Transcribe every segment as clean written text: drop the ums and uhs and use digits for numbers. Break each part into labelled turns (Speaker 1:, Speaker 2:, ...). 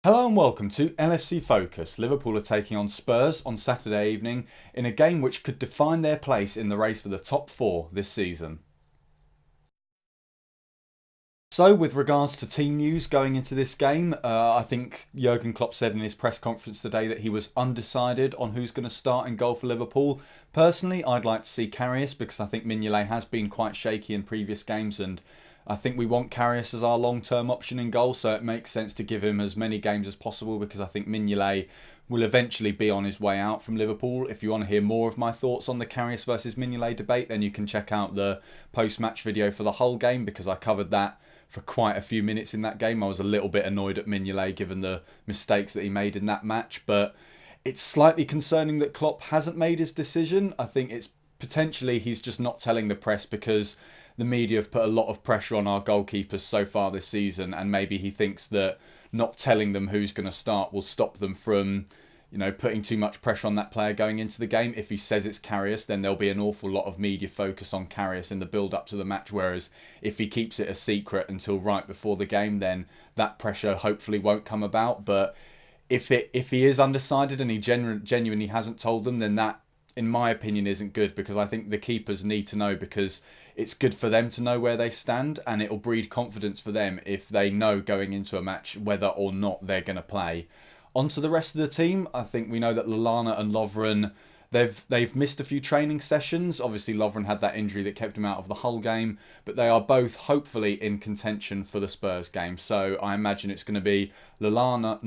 Speaker 1: Hello and welcome to LFC Focus. Liverpool are taking on Spurs on Saturday evening in a game which could define their place in the race for the top four this season. So, with regards to team news going into this game, I think Jurgen Klopp said in his press conference today that he was undecided on who's going to start in goal for Liverpool. Personally, I'd like to see Karius because I think Mignolet has been quite shaky in previous games, and I think we want Karius as our long-term option in goal, so it makes sense to give him as many games as possible because I think Mignolet will eventually be on his way out from Liverpool. If you want to hear more of my thoughts on the Karius versus Mignolet debate, then you can check out the post-match video for the whole game because I covered that for quite a few minutes in that game. I was a little bit annoyed at Mignolet given the mistakes that he made in that match, but it's slightly concerning that Klopp hasn't made his decision. I think it's potentially he's just not telling the press because the media have put a lot of pressure on our goalkeepers so far this season, and maybe he thinks that not telling them who's going to start will stop them from, putting too much pressure on that player going into the game. If he says it's Karius, then there'll be an awful lot of media focus on Karius in the build-up to the match, whereas if he keeps it a secret until right before the game, then that pressure hopefully won't come about. But if he is undecided and he genuinely hasn't told them, then that, in my opinion, isn't good, because I think the keepers need to know, because it's good for them to know where they stand, and it'll breed confidence for them if they know going into a match whether or not they're going to play. On to the rest of the team, I think we know that Lallana and Lovren, they've missed a few training sessions. Obviously, Lovren had that injury that kept him out of the whole game, but they are both hopefully in contention for the Spurs game. So I imagine it's going to be Lovren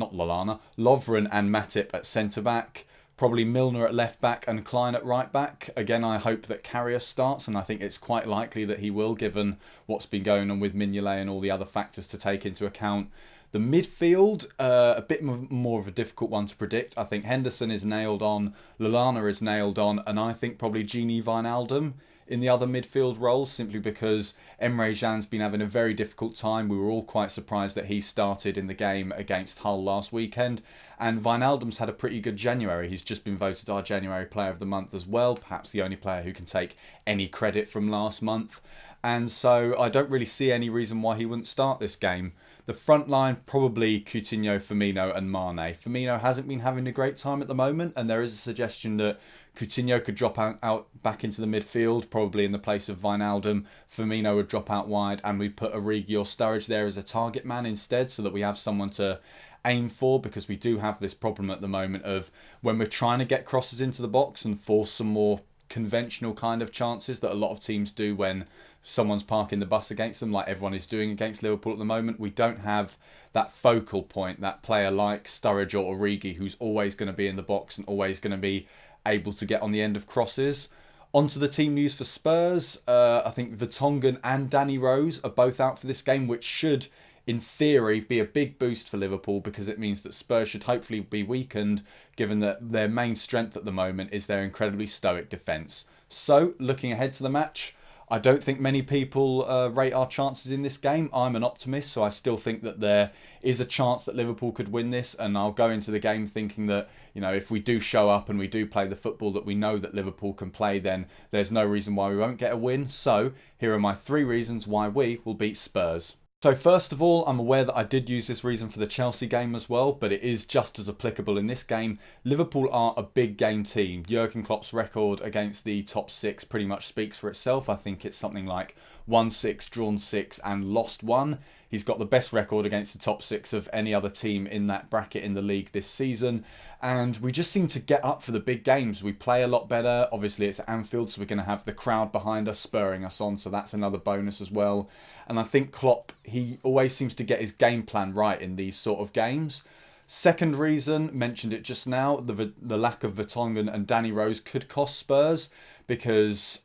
Speaker 1: and Matip at centre-back, probably Milner at left-back and Klein at right-back. Again, I hope that Karius starts, and I think it's quite likely that he will, given what's been going on with Mignolet and all the other factors to take into account. The midfield, a bit more of a difficult one to predict. I think Henderson is nailed on, Lallana is nailed on, and I think probably Gini Wijnaldum in the other midfield roles, simply because Emre Can's been having a very difficult time. We were all quite surprised that he started in the game against Hull last weekend, and Wijnaldum's had a pretty good January. He's just been voted our January Player of the Month as well, perhaps the only player who can take any credit from last month, and so I don't really see any reason why he wouldn't start this game. The front line, probably Coutinho, Firmino and Mane. Firmino hasn't been having a great time at the moment, and there is a suggestion that Coutinho could drop out back into the midfield, probably in the place of Wijnaldum. Firmino would drop out wide, and we put Origi or Sturridge there as a target man instead, so that we have someone to aim for, because we do have this problem at the moment of when we're trying to get crosses into the box and force some more conventional kind of chances that a lot of teams do when someone's parking the bus against them, like everyone is doing against Liverpool at the moment. We don't have that focal point, that player like Sturridge or Origi who's always going to be in the box and always going to be able to get on the end of crosses. Onto the team news for Spurs. I think Vertonghen and Danny Rose are both out for this game, which should, in theory, be a big boost for Liverpool, because it means that Spurs should hopefully be weakened, given that their main strength at the moment is their incredibly stoic defence. So, looking ahead to the match, I don't think many people rate our chances in this game. I'm an optimist, so I still think that there is a chance that Liverpool could win this, and I'll go into the game thinking that, if we do show up and we do play the football that we know that Liverpool can play, then there's no reason why we won't get a win. So, here are my 3 reasons why we will beat Spurs. So first of all, I'm aware that I did use this reason for the Chelsea game as well, but it is just as applicable in this game. Liverpool are a big game team. Jurgen Klopp's record against the top 6 pretty much speaks for itself. I think it's something like 1-6, drawn 6 and lost 1. He's got the best record against the top 6 of any other team in that bracket in the league this season. And we just seem to get up for the big games. We play a lot better. Obviously, it's at Anfield, so we're going to have the crowd behind us spurring us on, so that's another bonus as well. And I think Klopp, he always seems to get his game plan right in these sort of games. Second reason, mentioned it just now, the lack of Vertonghen and Danny Rose could cost Spurs, because,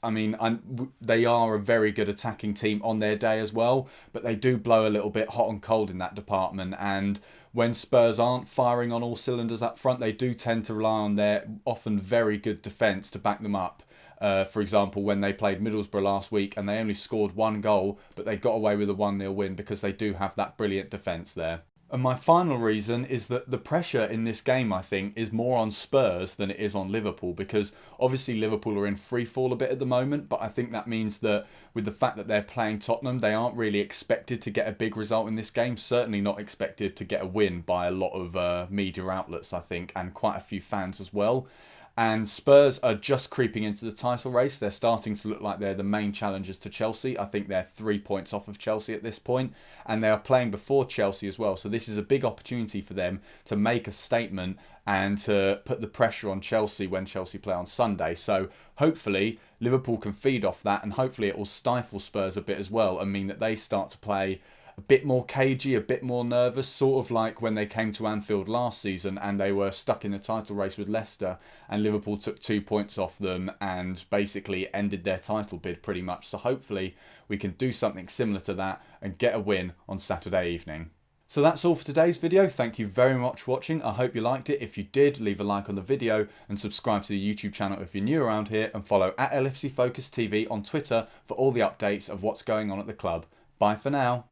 Speaker 1: they are a very good attacking team on their day as well, but they do blow a little bit hot and cold in that department, and when Spurs aren't firing on all cylinders up front, they do tend to rely on their often very good defence to back them up. For example, when they played Middlesbrough last week and they only scored 1 goal, but they got away with a 1-0 win because they do have that brilliant defence there. And my final reason is that the pressure in this game, I think, is more on Spurs than it is on Liverpool, because obviously Liverpool are in free fall a bit at the moment, but I think that means that with the fact that they're playing Tottenham, they aren't really expected to get a big result in this game, certainly not expected to get a win by a lot of media outlets, I think, and quite a few fans as well. And Spurs are just creeping into the title race. They're starting to look like they're the main challengers to Chelsea. I think they're 3 points off of Chelsea at this point, and they are playing before Chelsea as well. So this is a big opportunity for them to make a statement and to put the pressure on Chelsea when Chelsea play on Sunday. So hopefully Liverpool can feed off that, and hopefully it will stifle Spurs a bit as well and mean that they start to play a bit more cagey, a bit more nervous, sort of like when they came to Anfield last season and they were stuck in the title race with Leicester and Liverpool took 2 points off them and basically ended their title bid pretty much. So hopefully we can do something similar to that and get a win on Saturday evening. So that's all for today's video. Thank you very much for watching. I hope you liked it. If you did, leave a like on the video and subscribe to the YouTube channel if you're new around here, and follow @LFC Focus TV on Twitter for all the updates of what's going on at the club. Bye for now.